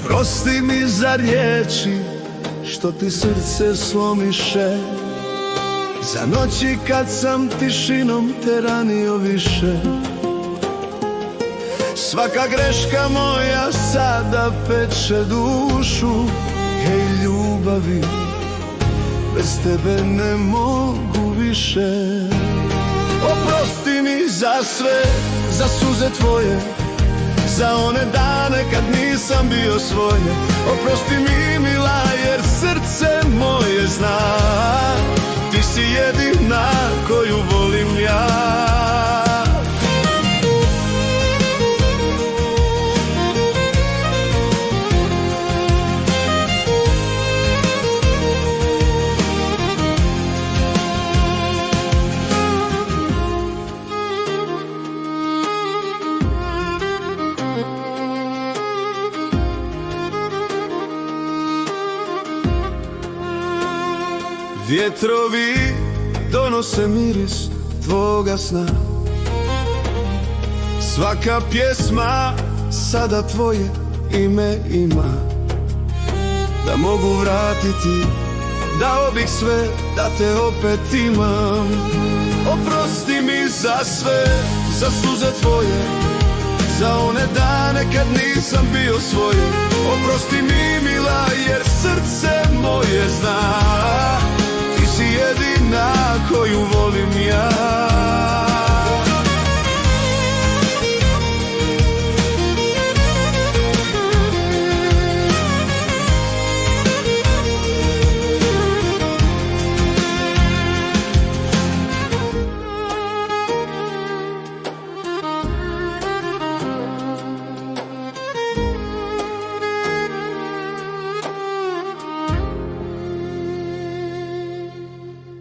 Oprosti mi za riječi što ti srce slomiše, za noći kad sam tišinom te ranio više. Svaka greška moja sada peče dušu. Hej ljubavi, bez tebe ne mogu više. Oprosti mi za sve, za suze tvoje, za one dane kad nisam bio svoj. Oprosti mi mila, jer srce moje zna, ti si jedina koju volim ja. Vjetrovi donose miris tvoga sna, svaka pjesma sada tvoje ime ima. Da mogu vratiti, dao bih sve da te opet imam. Oprosti mi za sve, za suze tvoje, za one dane kad nisam bio svoj. Oprosti mi mila, jer srce moje